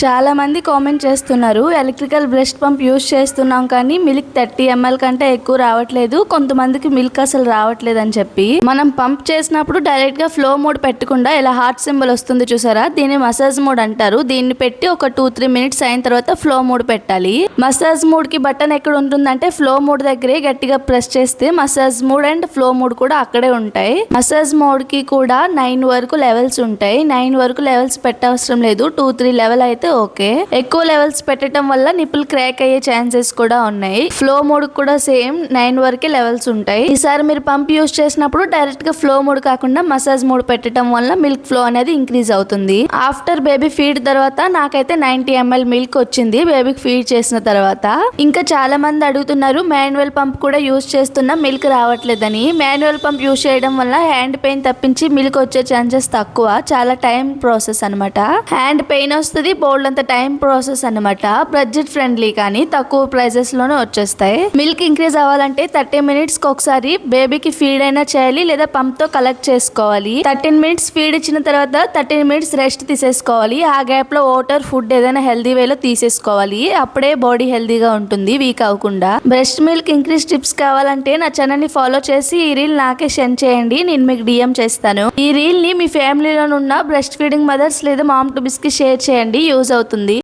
చాలా మంది కామెంట్ చేస్తున్నారు, ఎలక్ట్రికల్ బ్రెస్ట్ పంప్ యూస్ చేస్తున్నాం కానీ మిల్క్ 30 ml కంటే ఎక్కువ రావట్లేదు, కొంతమందికి మిల్క్ అసలు రావట్లేదు అని చెప్పి. మనం పంప్ చేసినప్పుడు డైరెక్ట్ గా ఫ్లో మోడ్ పెట్టకుండా ఇలా హార్ట్ సింబల్ వస్తుంది చూసారా, దీన్ని మసాజ్ మోడ్ అంటారు. దీన్ని పెట్టి ఒక 2-3 మినిట్స్ అయిన తర్వాత ఫ్లో మోడ్ పెట్టాలి. మసాజ్ మోడ్ కి బటన్ ఎక్కడ ఉంటుందంటే ఫ్లో మోడ్ దగ్గరే గట్టిగా ప్రెస్ చేస్తే massage mode and flow mode కూడా అక్కడే ఉంటాయి. మసాజ్ మోడ్ కి కూడా 9 వరకు లెవెల్స్ ఉంటాయి. 9 వరకు లెవెల్స్ పెట్టవసరం లేదు, 2-3 లెవెల్ అయితే ఓకే. ఎక్కువ లెవెల్స్ పెట్టడం వల్ల నిప్పుల్ క్రాక్ అయ్యే ఛాన్సెస్ కూడా ఉన్నాయి. ఫ్లో మోడ్ కూడా సేమ్ 9 వరకే లెవెల్స్ ఉంటాయి. ఈసారి మీరు పంప్ యూస్ చేసినప్పుడు డైరెక్ట్ గా ఫ్లో మోడ్ కాకుండా మసాజ్ మోడ్ పెట్టడం వల్ల మిల్క్ ఫ్లో అనేది ఇంక్రీజ్ అవుతుంది. ఆఫ్టర్ బేబీ ఫీడ్ తర్వాత నాకైతే 90 ml మిల్క్ వచ్చింది బేబీకి ఫీడ్ చేసిన తర్వాత. ఇంకా చాలా మంది అడుగుతున్నారు మాన్యువల్ పంప్ కూడా యూస్ చేస్తున్నా మిల్క్ రావట్లేదని. మాన్యువల్ పంప్ యూస్ చేయడం వల్ల హ్యాండ్ పెయిన్ తప్పించి మిల్క్ వచ్చే ఛాన్సెస్ తక్కువ. చాలా టైం ప్రాసెస్ అనమాట. హ్యాండ్ పెయిన్ వస్తుంది, అంత టైం ప్రాసెస్ అన్నమాట. బడ్జెట్ ఫ్రెండ్లీ కానీ తక్కువ ప్రైజెస్ లోనే వచ్చేస్తాయి. మిల్క్ ఇంక్రీజ్ అవ్వాలంటే 30 మినిట్స్ కి ఒకసారి బేబీకి ఫీడ్ అయినా చేయాలి లేదా పంప్ తో కలెక్ట్ చేసుకోవాలి. 13 మినిట్స్ ఫీడ్ ఇచ్చిన తర్వాత 13 మినిట్స్ రెస్ట్ తీసేసుకోవాలి. ఆ గ్యాప్ లో వాటర్, ఫుడ్ ఏదైనా హెల్దీ వేలో తీసేసుకోవాలి. అప్పుడే బాడీ హెల్దీగా ఉంటుంది, వీక్ అవ్వకుండా. బ్రెస్ట్ మిల్క్ ఇంక్రీజ్ టిప్స్ కావాలంటే నా ఛానల్ ని ఫాలో చేసి ఈ రీల్ నాకే సెండ్ చేయండి, నేను మీకు DM చేస్తాను. ఈ రీల్ ని మీ ఫ్యామిలీలో ఉన్న బ్రెస్ట్ ఫీడింగ్ మదర్స్ లేదా మామ్ టు బిస్ కి షేర్ చేయండి, యూజ్ అవుతుంది.